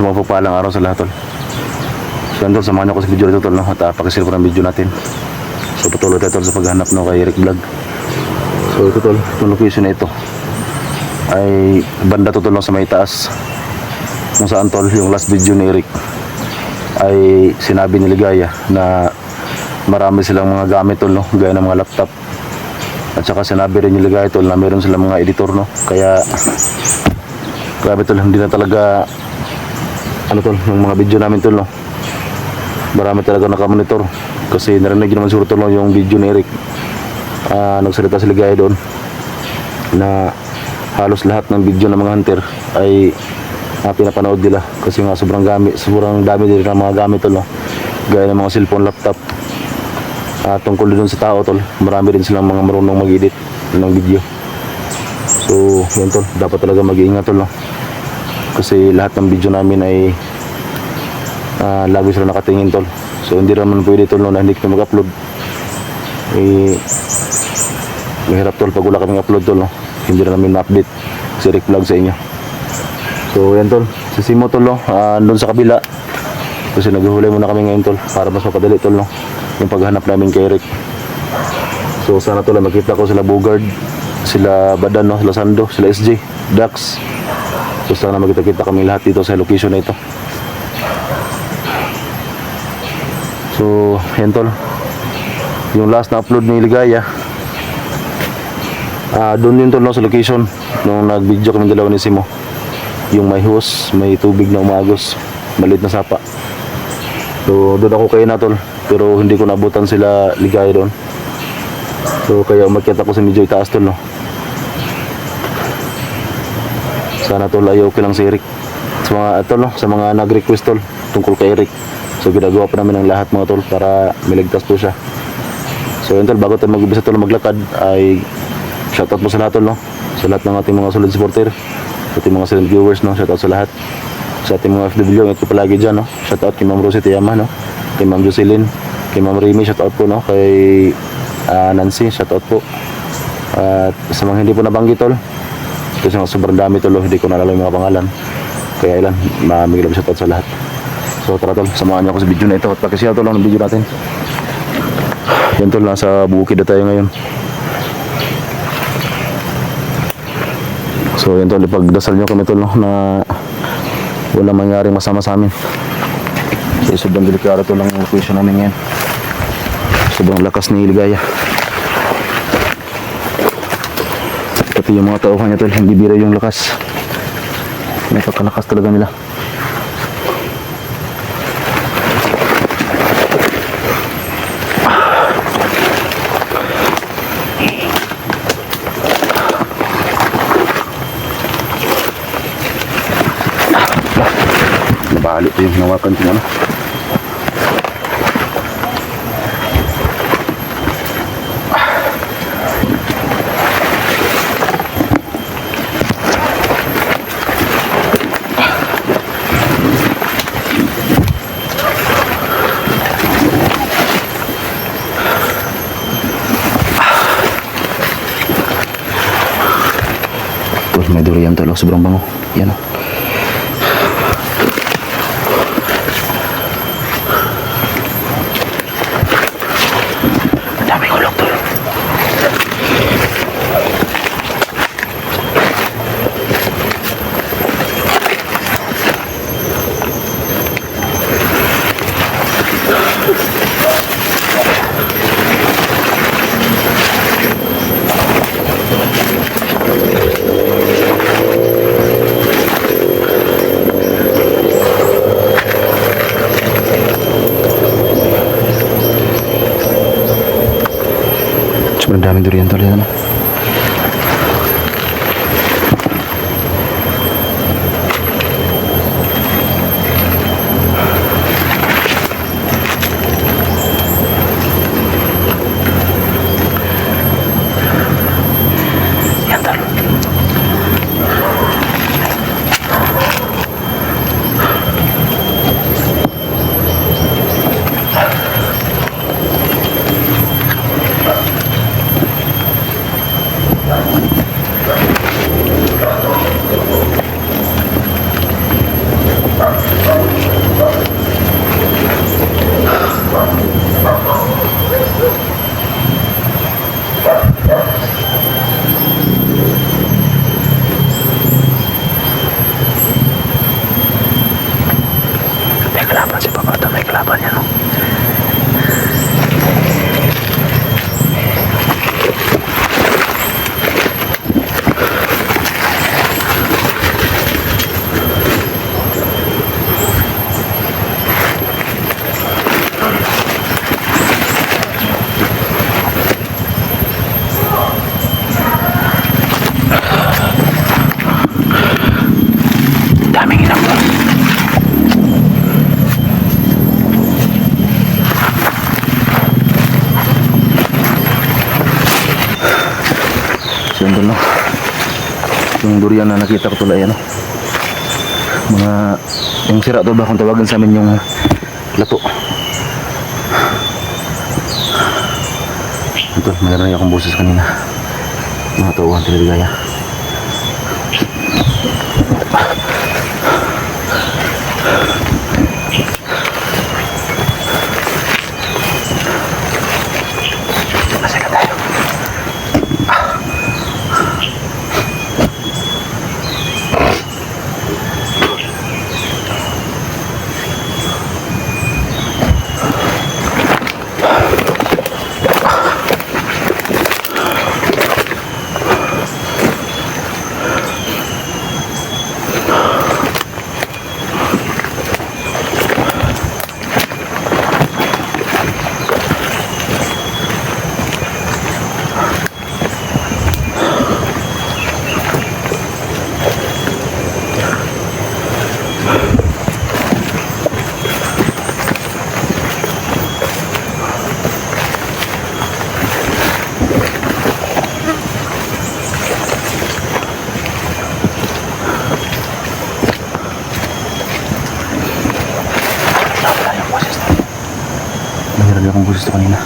So mapagpalang araw sa lahat tol. So yan tol, samahan niyo ko sa video nito tol, no? At pakishare po ng video natin. So patuloy tayo tol sa paghahanap no, kay Eric Vlog. So ito tol, yung location na ito ay banda to tol, no, sa may taas, kung saan tol yung last video ni Eric ay sinabi ni Ligaya na marami silang mga gamit tol, no? Gaya ng mga laptop. At saka sinabi rin ni Ligaya tol na meron silang mga editor, no? Kaya grabe tol, hindi na talaga ano tol, yung mga video namin tol, no? Marami talaga nakamonitor kasi narinig naman siguro tol, no, yung video ni Eric. Nagsalita si Ligaya doon na halos lahat ng video ng mga hunter ay pinapanood nila kasi nga sobrang dami din ng mga gamit tol, no? Gaya ng mga cellphone, laptop. Tungkol din sa tao tol, marami rin silang mga marunong mag-edit ng video. So yan tol, dapat talaga mag-iingat tol, no? Kasi lahat ng video namin ay lagi sila nakatingin tol. So hindi naman pwede tol, no, na hindi kami mag-upload. Mahirap tol pag wala kaming upload tol, no? Hindi na namin ma-update si Eric Vlog sa inyo. So yan tol, si Simo tol, no? Doon sa kabila kasi naghihulay muna kami ngayon tol para mas mapadali tol, no, yung paghanap namin kay Eric. So sana tol makita ko sila Bugard, sila Badan, no, sila Sando, sila SJ, Dax. So sana magkita-kita kami lahat dito sa location na ito. So yan tol, yung last na upload ni Ligaya doon yun tol, no, sa location nung nag-video kami dalawa ni Simo, yung may hose, may tubig na umagos, maliit na sapa. So doon ako kayo na tol, pero hindi ko nabutan sila Ligaya doon. So kaya umakyat ako sa medyo itaas tol, no. Sana tol ay okay lang si Eric sa mga tol, no, sa mga nag-request tol tungkol kay Eric. So ginagawa pa namin ang lahat mga tol para miligtas po siya. So yun tol, bago tayo mag-umpisa tol maglakad ay shoutout po sa lahat tol, no, sa lahat ng ating mga solid supporter, sa ating mga silent viewers, no, shoutout sa lahat. Sa ating mga FW, ito palagi dyan, no. Shoutout kay Ma'am Rosie Tiyama, no, kay Ma'am Jocelyn, kay Ma'am Remy, shoutout po, no, kay Nancy, shoutout po. At sa mga hindi po nabanggit tol, kasi sobrang dami tol, hindi ko nalala yung mga pangalan, kaya ilan, mamigilap shoutout sa lahat. So tara tol, samahan niyo ako sa video na ito at pakishare tol ng video natin. Yan tol, nasa bukid na tayo ngayon. So yan tol, ipagdasal nyo kami tol, no, na wala mangyaring masama sa amin. Kasi sobrang delikado tol ang location namin ngayon. Sobrang lakas ni Ligaya. Pati yung mga tao kanya tol, hindi bira yung lakas. Napakalakas talaga nila. Nabali ito yung nawakan ko ano. May durian tol, sobrang bango. Yan o. Daming ulok tol. Sobrang daming durian tol yan. Yan tol. So yun no. Yung durian na nakita ko tulad ano. Mga yung sira to ba kung tawagan sa amin yung lato. Ito, mayroon akong boses kanina. Mga tauhan talaga. Masaya tayo. Nagirabi akong boses ito kanina.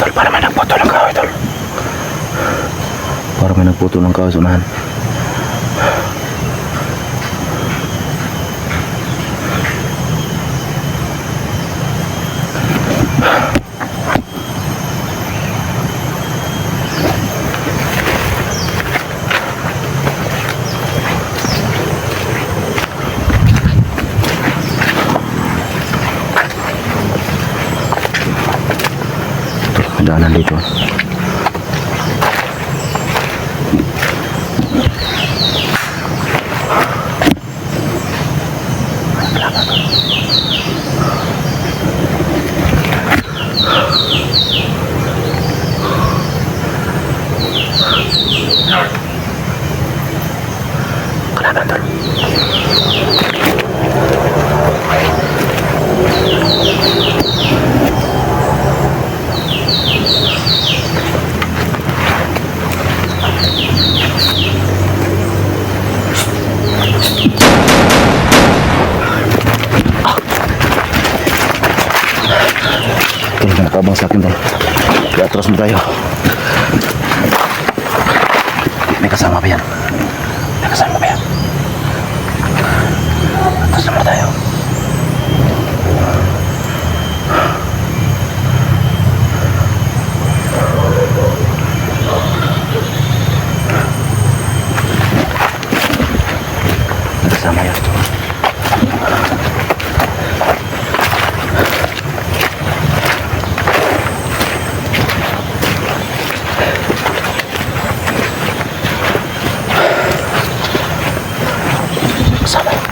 Tol, para may nagputo ng kahoy, tol. Para may nagputo ng kahoy, unahan. Daanan dito. Kalaban tol. Tol, nakabang sa akin tol. Atras mo tayo. May kasama pa yan. May kasama pa yan. Atras naman tayo. May kasama yan. Kasama yan.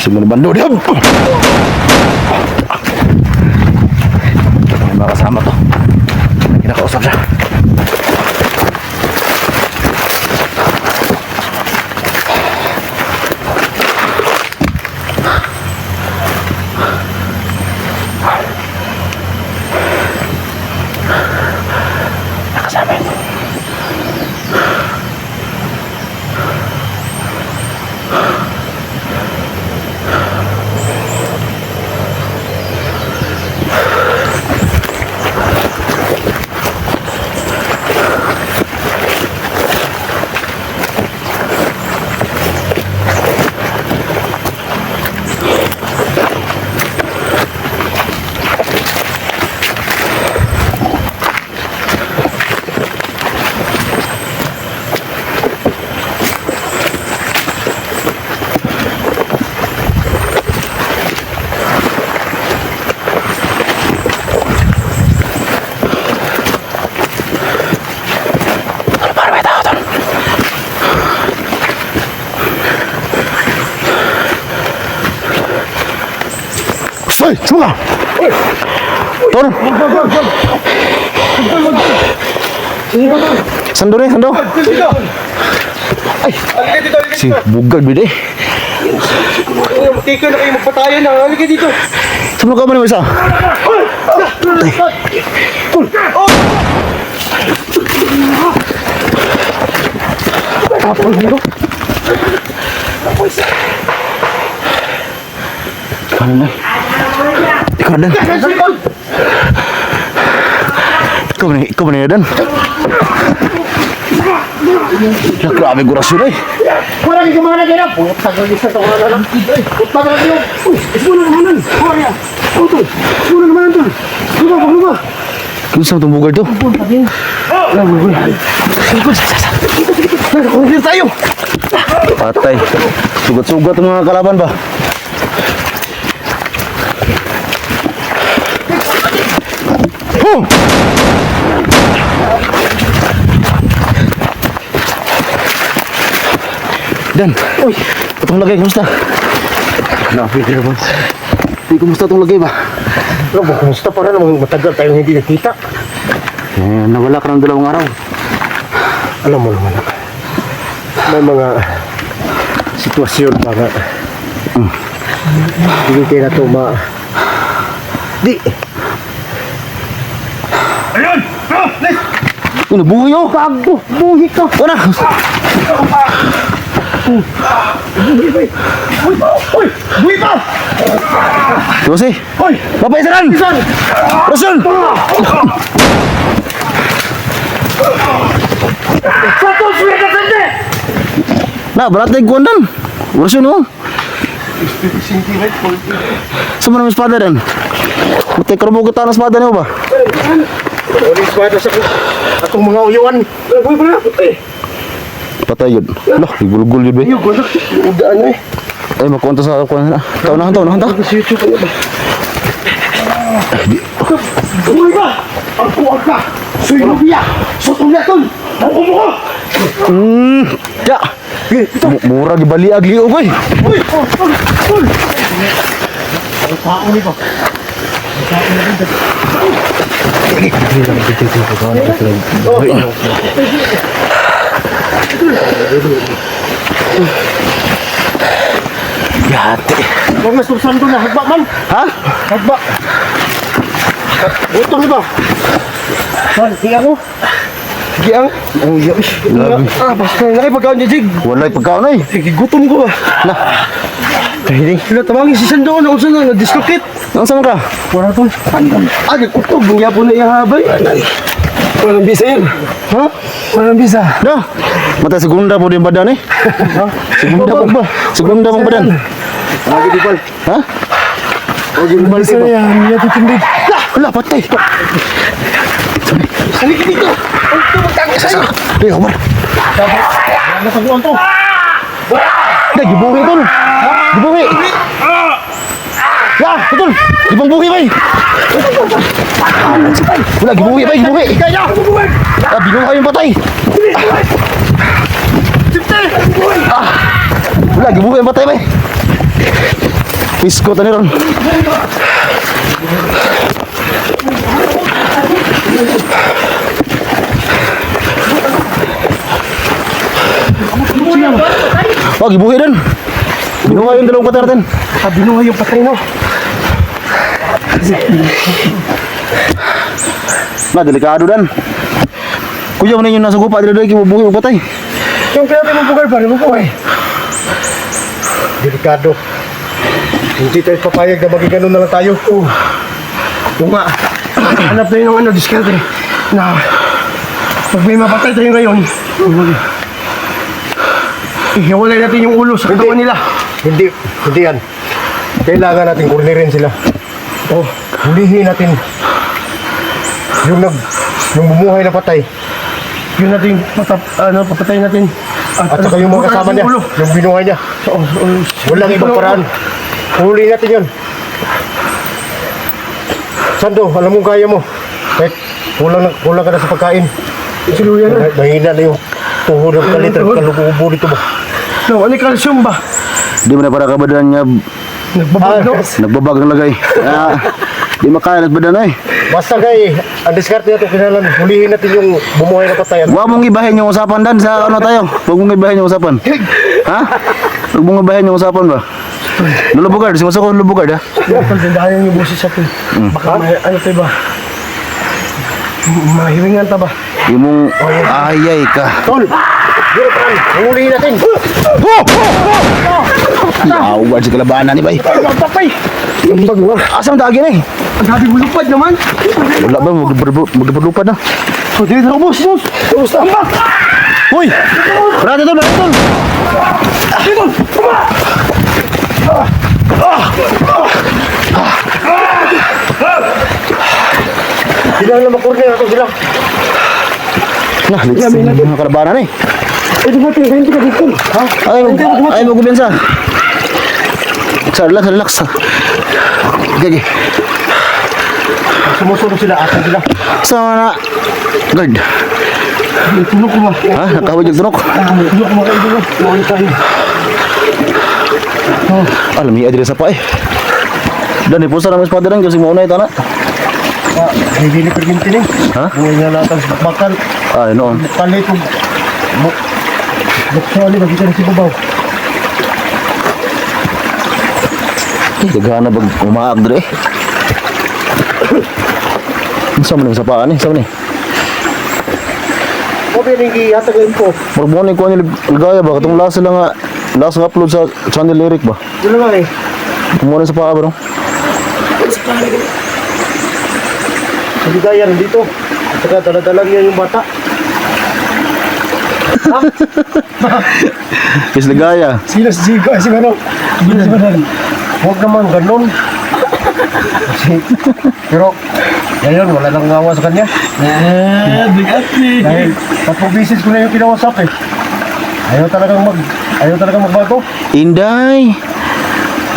Sumber bando dia. May mga kasama to. Kinakausap siya. Nakasama ito. Hoy, semua. Tol. Sando nih, sando. Ay, si bugad bide. Tika na kayo magpatayan na. Halika dito. Saan ka ba naman isa? Tapos dito. Ano na? Ikaw na, Dan. Ikaw ba na Dan? Ya, grabe gurasyon eh. Wala di kemana kaya? Putak lagi sa tawa na lang. Putak lagi yun. Semua naman. Korea. Tuh. Semua naman tuh. Lupa. Kumusta itong bugad to? Kumpir tayo. Patay. Sugat-sugat ang mga kalaban ba? Oh! Dan, uy, itong lagay, kumusta? Napigil naman. Kumusta itong lagay ba? Kumusta pa rin namang matagal tayong hindi nakita. Nawala ka ng 2 araw. Alam mo naman ako. May mga sitwasyon mga hindi kayo na ito Di! Ayun! Ano, buhay oh! Bago! Buhi ka! Wala! Uy! Buhi pa! Diba si? Uy! Bapak Israel! Rasul! Satu sudah kesini! Nah, berat naik gondan. Rasul oh. Sama nama espada dan. Mati kerbau kita na espada niyo ba? Ulit espada sa atong mga uyuan. Uy, pala! Patay yun. Lah, igulgul yun ba? Iyo, gulak. Udaan eh. Ay, makunta sa ako na. Taunahan ta. Sa YouTube ano ba? Uy ba? Ang kuwag ka! Suy lubiya! Sotong yaton! Ang kumuko! Ya. Murah gibali agli oh boy. Uy! Uy! Ang tao ni ba? Gati. Mga susan doon na, hagba man! Ha? Hagba! Ito ni ba? Saan? Kiyang mo? Kiyang? Oh, iya. Grabe. Basta na kayo pagkaon niya, Jig. Walay pagkaon ay. Sige, gutom ko ba? Nah, Kahiling. Sila tamangin si Sandoon na usan na, na-dislocate. nang sama ka? Wala to. Nagkutog. Ang yapo na yung habay. Walang bisa yan. Ha? Walang bisa. Dah. Mata segunda po din badan eh. Segunda po ba? Segunda pong badan. Lagi di pal. Ha? Lagi di pal. Bisa yan. Hindi titindig. Wala patay. Halika dito. Ito magtangga sa'yo. Dia kabar. Ano pag-uwan to? Dah gibuhi tol. Gibuhi. Ya, betul. Ibang buhi bay. Wala gibuhi bay, gibuhi. Kaya! Ah, binong kayong patay. Sipte! Wala gibuhi ang patay bay. Pisko tani ron. Wag ibuhi din. Binuha yung dalawang patay natin. Binuha yung patay no. Na, delikado dan. Kuya mo na yung nasa gupa, dila kibubuhi yung patay. Yung kaya tayo mabugar pa, mabuhay. Delikado. Hindi tayo papayag na maging ganun na lang tayo. Oo nga. Hanap tayo ng ano, diskarte. Na, pag may mapatay tayo ngayon, ihiwalay natin yung ulo sa katawan nila. Hindi yan. Kailangan natin kurnirin sila. Hulihin natin yung bumuhay na patay. Yun natin papatay natin. At saka yung mga kasama niya, yung binuhay niya. Walang ibang paraan. Huli natin yun. Sando, alam mo kaya mo. Kahit kulang ka na sa pagkain. Siluyan na. Mahina na yung tuhod ng kalit at kalukubo dito ba? No, ano yung calcium ba? Di mo na para kabadan niya Nagbabag no? nagbabag ng lagay. Di makaya nagbadan ay. Basta kay, ang diskarte natin kinalan, hulihin natin yung bumuhay na patay. Huwag mong ibahin yung usapan dan sa ano tayo. Huwag mong ibahin yung usapan. Ha? Huwag mong ibahin yung usapan ba? Lulubugard, si Masako lulubugard ha? Pagdandahan yung boses natin. Baka ano tayo ba? Mahiringan ta ba? Di mong ayay ka. Tol! Dito pan, hulihin natin! Awad sa kalabanan ni bay. Papay! Asam dagi na eh. Ang sabi mo lupad naman! Wala ba magpapalupad na? So, dito na boss! Boss, tama! Uy! Rata tol, rata tol! Dito! Tama! Sila na makurni ako sila. Nah, mga kalabanan eh. Pwede ba ito? Hindi ka dito. Ha? Ay, magkubensa. Relax. Okay. Sumusunod sila, asan sila. Sana guard. Tunok ko ba? Ha? Nakahawad yung tunok. Tunok ko makaido. Mawala tayo. Alam niya adres pa eh. Dan ipusa na mas padaran kasi mauna ito na. Hindi na perginti ni. Ha? Buhay na natin sa bakal. Ay, noon. Palit ko. Bukso ali bagita na si Bubaw. Daghan na bag umaag dre. Saan mo sa paan eh? Saan ni? Obe ning gihatag info. Murmo ni ko ni ligaya ba katong lasa lang nga lasa nga upload sa channel lyric ba? Dilo nga eh. Murmo sa paa ba no? Hindi kaya rin dito. At saka dala-dala niya yung bata. Is ligaya. Sila si Zigo. Si ano? Huwag naman ganun. Pero, ngayon, wala nang ngawa sa kanya. Bigat ni. Dahil, 4 beses ko na yung kinawasap eh. Ayaw talagang magbago. Inday.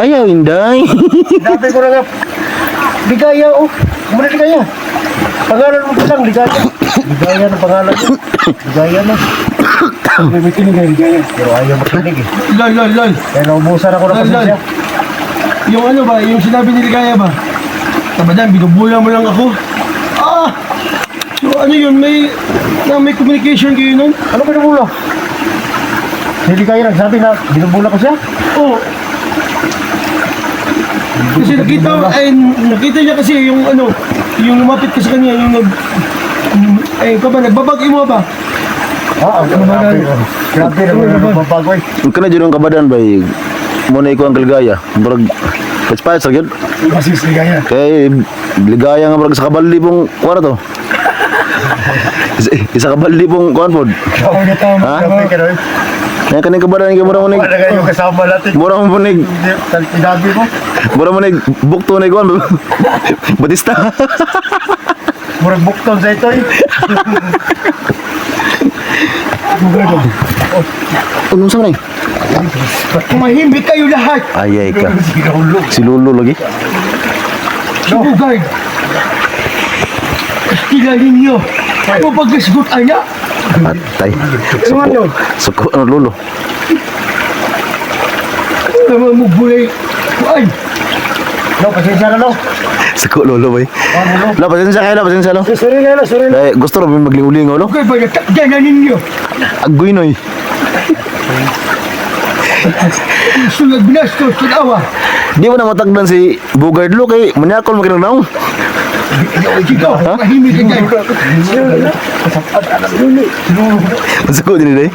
Ayaw, Inday. Dati ko na nga, Ligaya oh. Kumuna Ligaya. Pangalan mo pa lang, Ligaya. Ligaya na pangalan mo. Ligaya na. May tinig na Ligaya. Pero ayaw makinig eh. Lol. Kaya naubusan ako ng pasensya. Yung ano ba, yung sinabi ni Ligaya ba? Tabadan, binubula mo lang ako. So ano yun, may communication kayo nun? Ano binubula? Si Ligaya nagsabi na binubula ko siya? Oo. Kasi nakita niya kasi yung ano, yung lumapit ka sa kanya, yung nagbabagay mo ba? Grabe naman nagbabago eh. Kung na dyan yung kabadan ba muna ikaw ang ligaya. Murag patspatch agad. Masis Ligaya. Kaya ligaya nga murag sa kabali pong kuwan to. Isa kabali pong kuwan po. Ha? Grabe ka rin. Kaya kaning kabadan kaya mura mo Wala ka yung kasama natin. mura mo nig Sinabi mo. mura mo nig bukto na kuwan. Batista. Murag bukton sa ito eh. Anong sa kanay? Tumahimik kayo lahat. Ayay ka. Si Lolo lagi. Sumugay! Kilalin niyo! Ano pagkasgot aya? Patay. Ano? Suko ano Lolo. Tama mo bulay! Ay! No, pasensya na, no. Sako lolo boy. Lo, pasensya kayo, lo, pasensya lo. Sorry na, no, sorry na. Gusto rin maglingulingaw lo. Okay ba, nagkakdyan ninyo. Agoy noy. Sulag binastos, tinawa. Di mo na matagdan si Bugard lo kay manyakol makinagnaw. Ikaw, mahimik ka dyan. Sako din day.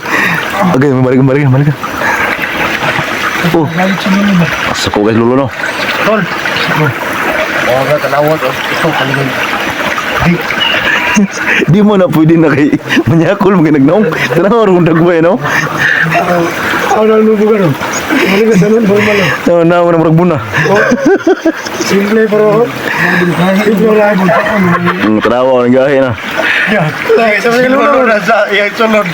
Okay, balik. Oh, Galit siya naman ba? sako guys lolo no. Tol. Oo nga, talawad. Ito, paligid. Di mo na pwede na kay manyakol makinagnaw. Tanaw ron dagway no. Ako na lubugan, no. Maligas na nun, formal, no. Na mo na murag buna. Simple, pero... Simple lang. Tanawa ang gahe na. Sa mga lolo na sa iyang sunod.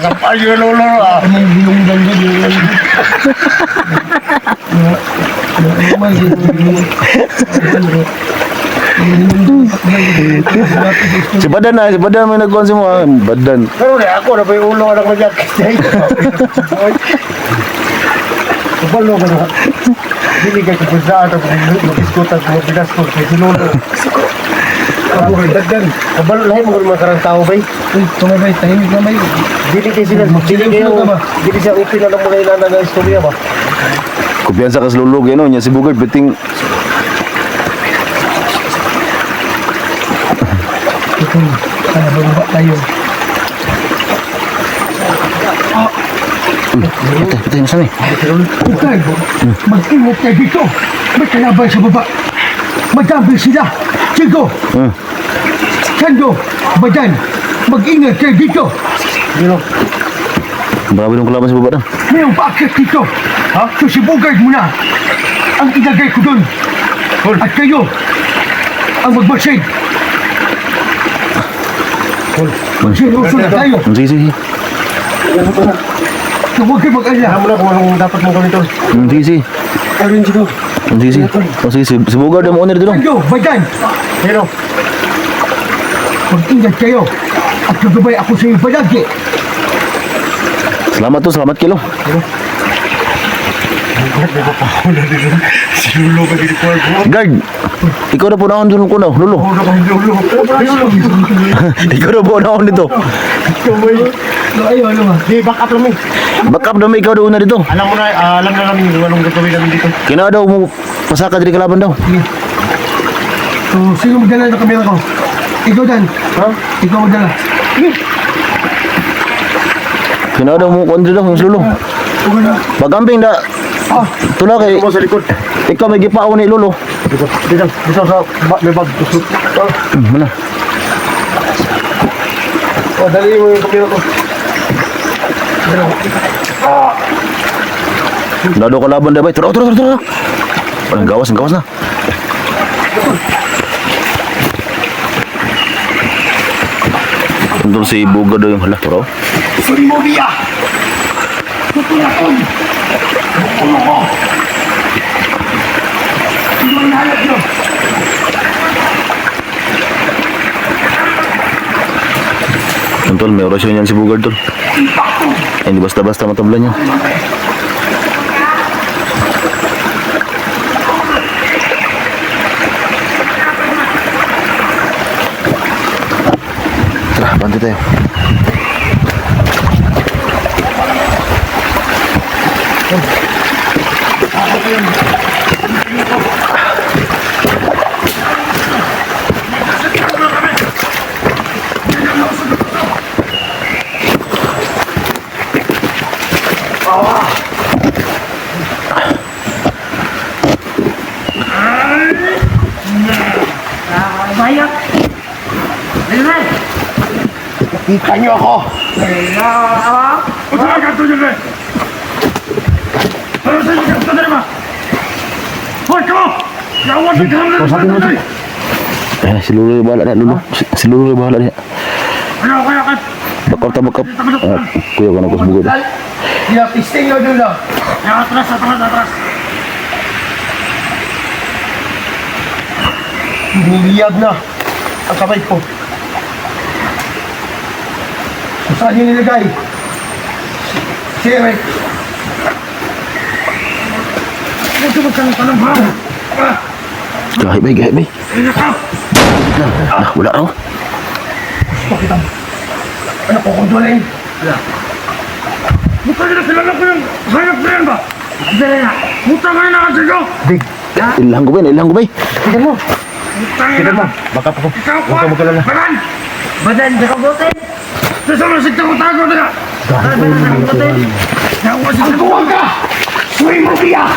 Sampal yung lolo, ah. Anong binunggan ka din? Si Badan may nagkuhan si mo. Badan. Pero na ako, na pa yung ulo, anak mo dyan. Kabalo ka na. Hindi ka kapusaan ako mag-iskutan mo binastos kay si lolo. Ako kay dagdan. Kabalo lahat mo kung makarang tao ba? Uy, tumabay, tahimik na may. Dili kayo sila. Dili siya upin na lang muna ilan na istorya ba? Kumpiyansa ka sa lulog yan niya si Bugard beting Ito, sana bumaba tayo. Patay na saan eh. Okay, mag-ingat kayo dito. May kalaban sa baba. Madami sila. Chico, Sando, Badan, mag-ingat kayo dito. Dilo. Marami nung kalaban sa baba na. Mayroong paakyat dito. Ha? So si Bugard mo na. Ang ilagay ko doon. At kayo, ang magbasid. Sinuso na tayo. Sige. So huwag kayo mag-alala. Alam mo na kung anong dapat mong gawin ito. Sige. Ayun, Chico. Sige. Si Bugard ang owner dito. Sando, Badan, Dilo. mag-ingat kayo. At kagabay ako sa iyo palagi. Salamat kilo. Si Lolo ka dito ko. Guard, ikaw na po naon dun ko na, lulo. Ikaw na po naon dito. Ayaw, ano ba? Di, back up lang eh. Backup na may ikaw daw na dito. Alam na namin kung anong gagawin namin dito. Kina daw mo pasaka diri kalaban daw. So, sino magdala ng kamera ko? Ikaw, Dan. Ha? Ikaw magdala. Kina daw mo kuan dito yung lulo. Okay na. Pagamping da Ah, tula kay Ito mo sa likod. ikaw may gipao ni lulo. Dito sa may bag. Mana? Oh, dali mo yung kamera ko. Dado kalaban dah bay. Tara. Ang gawas na. Untuk si Bugard daw yung hala, tara. Simoria! Tutulakon! Tutulo ko! Sino ang nahalap nyo? Tol, may orasyon yan si Bugard tol. Ay, hindi basta-basta matablan yan. Tara, bantu tayo. Bayok. Diliman. Kita nyo ako. Ayan, si Lulu yung bahala na, Lulu. Si Lulu yung bahala niya. Bakap. Kuya ko na ko sa Bugard. Yeah, pisting nyo doon lang. Atras. Niliyab na ang kamay ko. Saan nyo nilagay? Sige, Ray. Ito magkano pa lang ha? Gahi bay, gahi bay. Nah, wala raw. Ano ko kontrolin? Buta nila kilala ko yung hayop na yan ba? Dali na. Buta nga na kasi ko. Ilang ko bay. Tignan mo. Buta nga na. Baka po. Ikaw Huwag ka magkalala. Badan! Badan, di ka butin. Sa mga sikta ko tago na. Huwag ka! Suwi mo siya!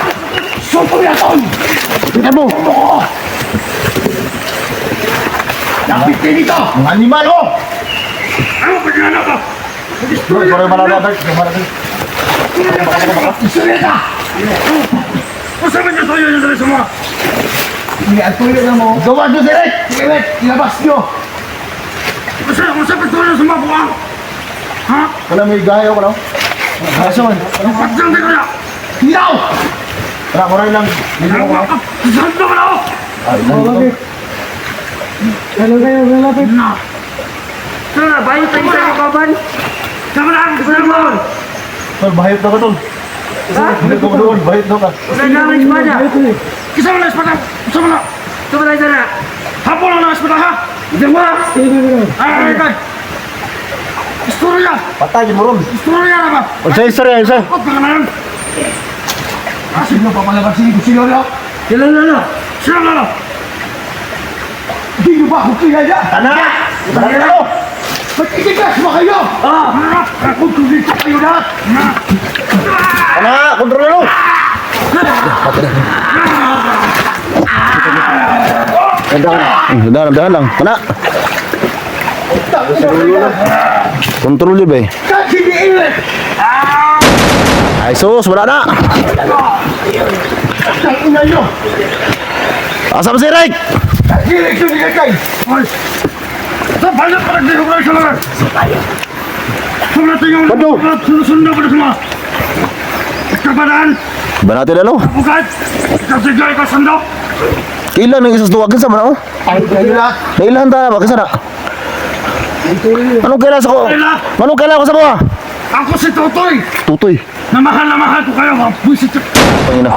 Supo na ton! Tingnan mo! Lapit din ito! Ang animal oh! Ano ba yan ako? Parang malalabag. Suwi na! Masabi niyo sa'yo yung dali sa mga. Hindi, ang tuloy na mo. Gawa nyo si Rick! Iwet, ilabas nyo! Masabi sa'yo sa mga buwang. Ha? Wala may gayo ko no? Asan? Ang patang di ko na. Hilaw! Wala ko rin lang. Hindi Ang ko mga saan ba na ako? Ano kayo, lalapit? Na. Sino na, bayo tayo sa kaban? Sama na ako sa mga. Tol, bahayot na ka tol. Hindi ko doon, bahayot na ka. Wala na ang espada. Kisama na espada. Kisama na. Tumalay sana. Hapon lang na espada ha. Hindi mo ha. Ay. Istorya. Patay, mo ron. Istorya na ba? Sa istorya, isa. Huwag ka naman. Sino pa palabasin ko sino na? Sila na. Sila na. Hindi nyo ba ako kilala? Tana! Tana na ako! Ba't itigas mo kayo? Kung kumita kayo lahat! Tana! Kontrol na ako! Dahan lang. Kana. Kontrol yun bay. Kasi di iwet! Ay sus, wala na. Ang ina nyo! Asa ba si Rick? Hilig nyo ni Kakay! Ay. Sa banyak pa nagdihok na sa lahat. Sumunod yung susunod ko na sama. Kabadan. Banati na no. Bukat. Kasigay ka sandok. Kailan ng isas duwag sa mana oh? Ay, kayo lahat! Nailan ta ba kasana? Anong kailan sa ko? Anong kailan ko sa ko? Ako si Totoy. Tutoy. Na mahal ko kayo. Mga buisit. Pangina.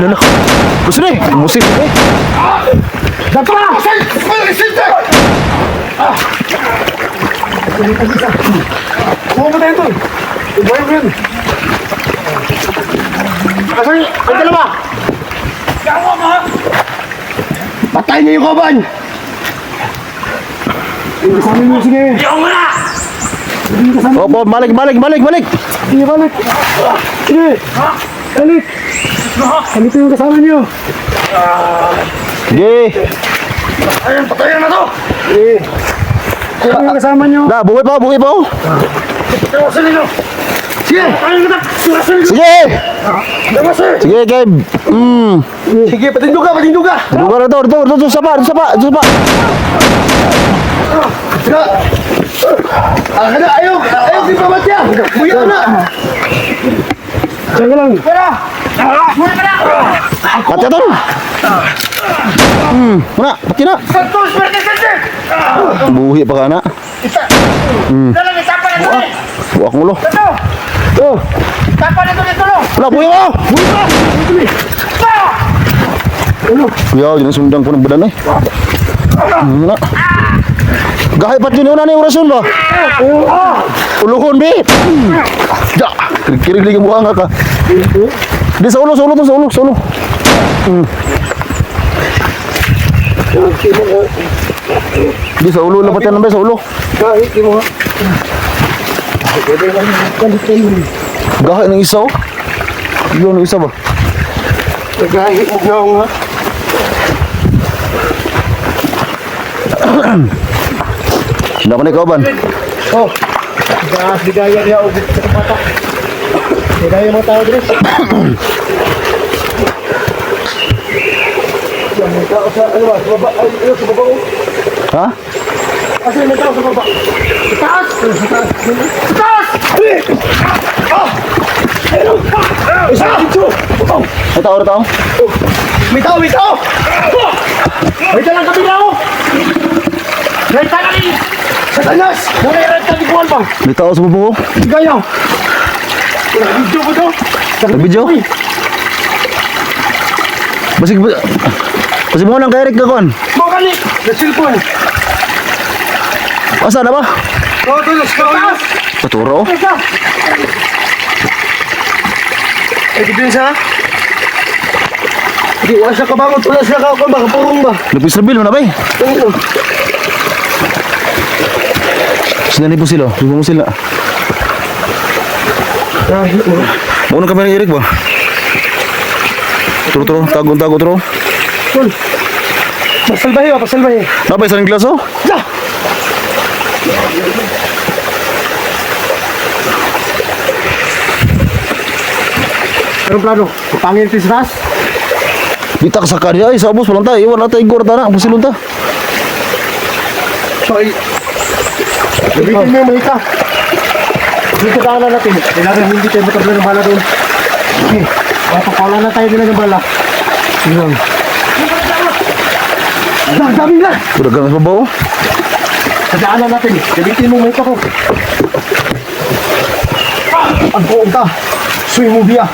Lala. Gusto ni. Musik eh. Dato na! Masay! Malisinte! Huwag mo tayo ito! Iba yung yun! Asan? Ang dalawa! Yawa mo ha. Patay niyo yung kaban! Kasama niyo, sige! Yawa mo na. Opo, balik. Sige, balik! Sige! Balik! Balik yung kasama niyo! Sige. Ayan, patayan na to. Sige yung kasama niyo! Da, buhay pa. Tawasin ninyo. Sige! Ayun na. Tawasin ninyo. Sige. Tawasin. Sige, Kev. Sige, patindog ka! Lugar na to. Dito, sapa. Sige! Ayaw! Ayaw si Pamat yan! Buya na! Sige lang! Pera. Muna ka na. Pati to. Muna, pati na. Santos, Ferdinand. Buhi pa ka na. Dalang itapa na to. Buwak mo lo. Ito. Oh, Tapa na to dito. wala, buhi mo. Yaw, din sundang po ng badan eh. Muna. Gahay pat yun na yung rason ba? Uluhon, be. Ja, kirig lagi buha nga ka. Di sa ulo. Di sa ulo lang pati yan, sa ulo. Kahit di mo nga. Gahay ng isa oh. Yun ng isa ba? Kahit mo nga nga. Hindi ako na ikaw, Ban. Oh! Gas, bigaya niya ubig sa kapata. Bigaya mo tao, Dres. Yan, may tao sa, ano ba, sa baba, ay, sa baba, oh. Ha? Kasi may tao sa baba. Sa taas! Sa taas! Sa taas! Oh! Ayun! Isa! Dito! Oh! May tao na tao? May tao! May tao! May talang kami na, oh! May talang ni! Sa talas! Nangyayarad ka, likuan pa! May tao sa bubong ko? Bigaya! Video ko to! Sa video? Basig mo nang kay Eric gagawin. Bukali! Na cellphone! Asa na ba? Oo, tulos ka! Taas! Paturo. Isa! Ay, di din sa? Di, wala siya kabangon. Wala siya kakon ba? Kapurong ba? Lupis na bil mo na ba eh? Ano? Sinani po sila. Hindi mo sila. Ay, oh. Mauna kami ng Eric ba? Turo. Tago, turo. Tol. Pasalbahe ba? Pasalbahe. Napay sa ring glaso? Ya! Anong plano? Pangin ito sa taas? Bitak sa karya ay sa abos walang tayo. Iwan natin igor ta na. Ang silon ta. So, gabitin mo yung mahika. Dito daanan natin. Kailangan hindi tayo matabla ng bala doon. Okay. Mapapala na tayo nila ng bala. Yun. Dami na! Udah ganas pa ba oh? Sa daanan natin. Gabitin mo yung mahika ko. Ang buong ka. Suy mo biya.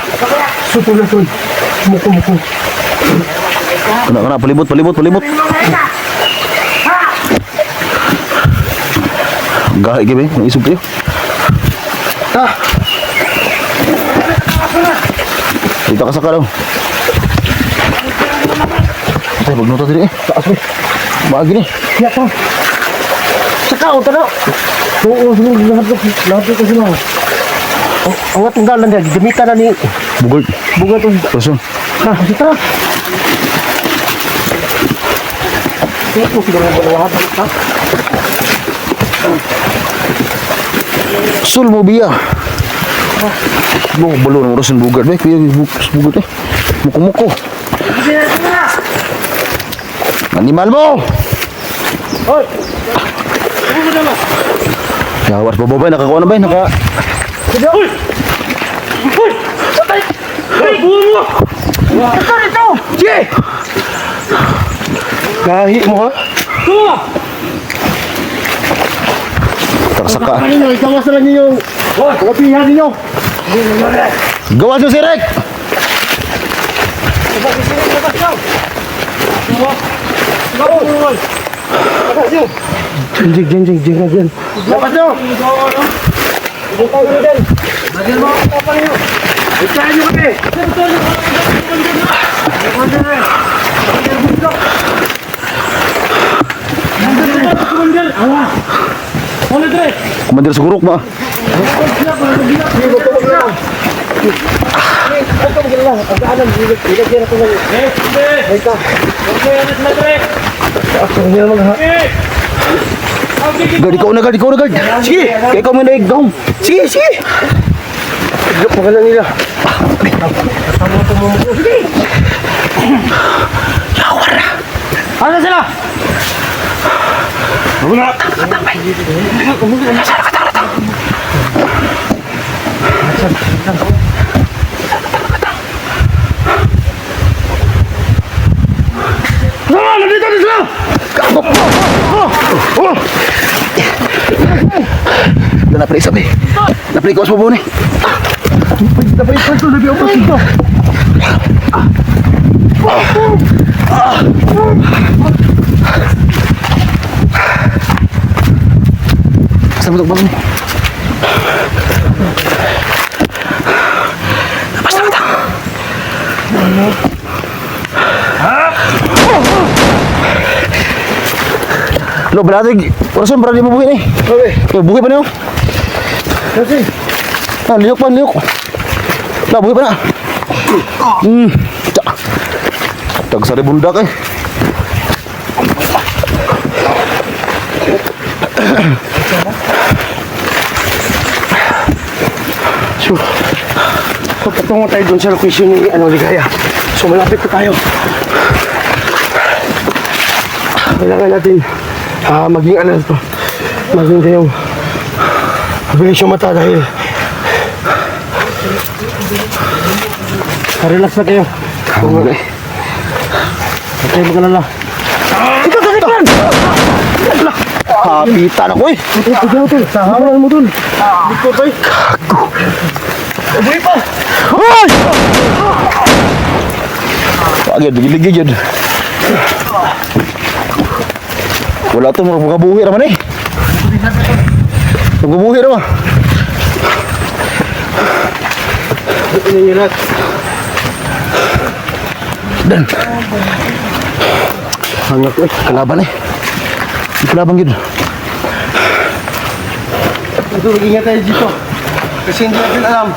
Sutul. Muko. Kena, palibot. Gahi gibi, ang isog kayo. Ha? Dito ka saka daw. Ay, magnuta diri eh. Taas mo. Maagi ni. Siya to. Saka o tanaw. Oo, lahat ko sila. Ang atong dalan niya, gamitan na ni Bugol. bugat o. Pasun. Ha, kita. Ito siguro ng lahat. Ha? Sul mo biya. Mo balo ng orasan bugat ba? Kuya bugat eh. Muko. Animal mo. Hoy! Yawas pa ba? Nakakuha na ba? Sige! Hoy! Hoy! Patay! Hoy! Buho mo! Ito! Sige! Gahi mo ha? Ito! Taksaka. Kanino, ikawas na lang ninyo. Kapihan ninyo. Gawas mo si Rek. Jeng. Lapas nyo! Bukay nyo din! Bagyan mo ang tapang nyo! Ikahan nyo kami! Komandir siguruk ba? Gad, ikaw na gad. Sige. Kaya ikaw may naigdaw. Sige! Igap mo ka lang nila. Ano sila? Nandito na sila! Napre sabi. Napre ko sa ni. Dapat ito, sabi ako dito. Saan mo bang? Basta ka. Lo berarti orasan berarti mo buhay ni. Okay. Buhay pa niyo. Kasi, Liuk. Lah buhay pa na. Tagsari bundak eh. so, patungo tayo dun sa location ni Ligaya. So, malapit na tayo. Kailangan natin maging alert pa. Maging tayong mabilis yung mata dahil relax na kayo. Okay. Okay, magkalala. Ito! Kapitan ako eh. Ito, sahawan mo dun. Ito, tay. Gago. Ubuhay pa! Hoy! Agad, gigil-gigil. Wala to, magabuhi naman eh. Magabuhi naman. Ini nyo lahat. Dan. Hangak eh. Kalaban eh. Kalaban gitu. Ito, mag-ingat tayo dito. Kasi hindi natin alam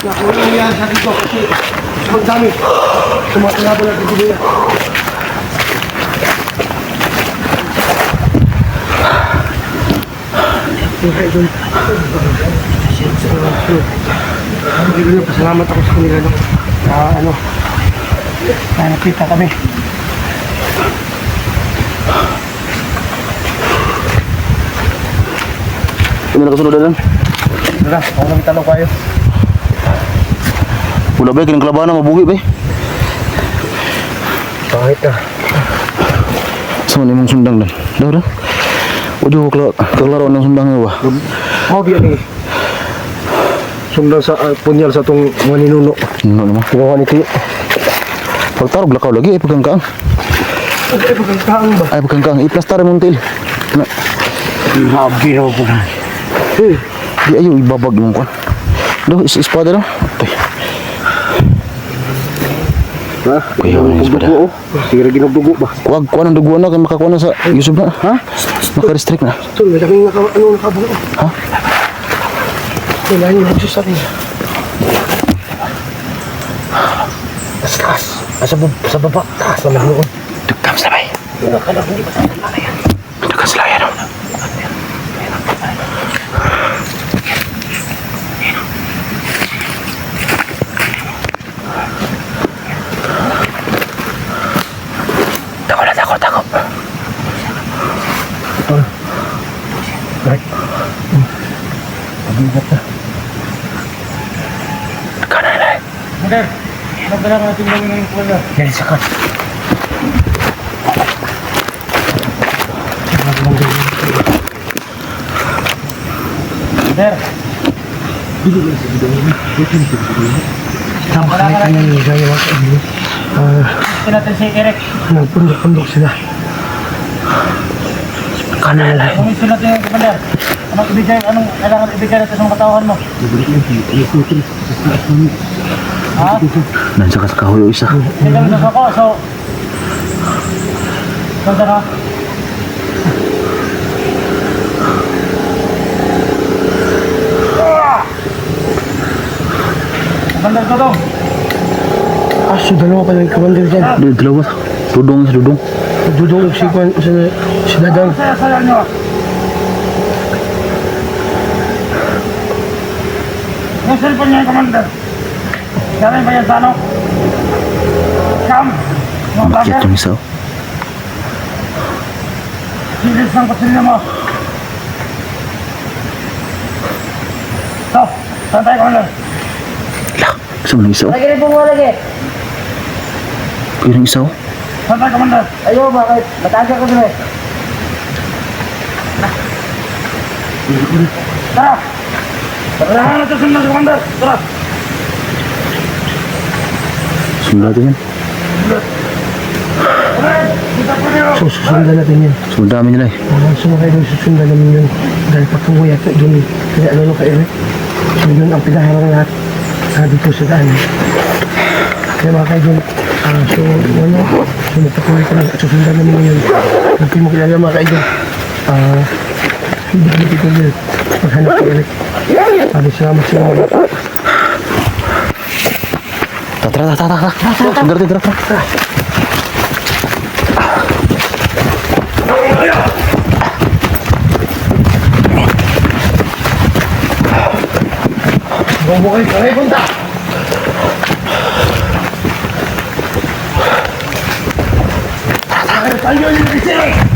na kung ano yan sa dito. Kasi magdami. Tumatalaban natin dito yan. Pasalamat ako sa kanila no. Nakita kami. Kami nakasunod na lang. Tara, ako nang tanong kayo. Wala ba kinang kalabanan, mabuhi ba eh. Bakit ka? Sama ni mong sundang dan. Dah. Waduh, kelaro ng sundang ba? Mau biya ni. Sundang sa punyal sa tong mga ninuno. Ano naman? Kinuha ni Tiyo. Pagtarog lakaw lagi ay pagkangkaang. Ay, pagkakaang ba? Ay pagkangkaang iplastar mong til. Na, Habi na po. di ayo ibabag mong kon. Dah espada dah. Tay. Ha? Kuya, yung espada. Sige, ginugdugo ba? Kuwag kuan ang duguan na kay makakuha na sa Yusuf na. Ha? Maka-restrict na. Tol, may daming nakabuo. Ha? Kailangan yung magsus sa atin. Taas. Sa baba. Taas naman noon. Dugkam sa bay. Nakala hindi pa sa yan. Dugkam sa layan. Takot. Right. Pabigat na. Kanan na. Mother, nagdala natin lang yung kuya. Yan, sakat. Mother, Tama kahit ano yung gaya mga kaibigan. gusto natin si Eric. Nagpundok sila. Kanan na. Kung gusto natin yung commander, anong kailangan ibigay natin sa katawan mo? Ha? Nansa ka sa kahoy o isa. Hindi kami ako, so... Ganda na. Commander ko to. So dalawa pa yung commander dyan. Dalawa. Dudong sa dudong. Dudong si Dadang. Saya nyo. Yung cellphone niya yung commander. Galing ba yan sa ano? Cam. Mga Bakit bagay. yung isa? Silis ng kutsilyo mo. So, saan tayo commander? Lah, isa mo ng isa? Lagi rin po mo lagi. Kaya ng isa? Saan tayo commander? Ayaw, bakit? Mataga ko dun eh. Tara! Tara na natin sundan si commander. Tara! Sundan natin yan. Kita po niyo! Susundan natin yan. Sundan namin nila eh. Sumakay doon susundan namin yun. Dahil patuloy at doon kaya ano ka Eric. So yun ang pinaharang lahat dito sa daan. Kaya mga kaibigan, so magpatuloy ka lang at susundan namin yun. Nagpil mo kilala mga kaibigan. Hindi kami dito yun. Maghanap ka Eric. Salamat sa mga. Tara. Sundan natin, tara. Bumukay ka rin punta! Tayo yung kisiri!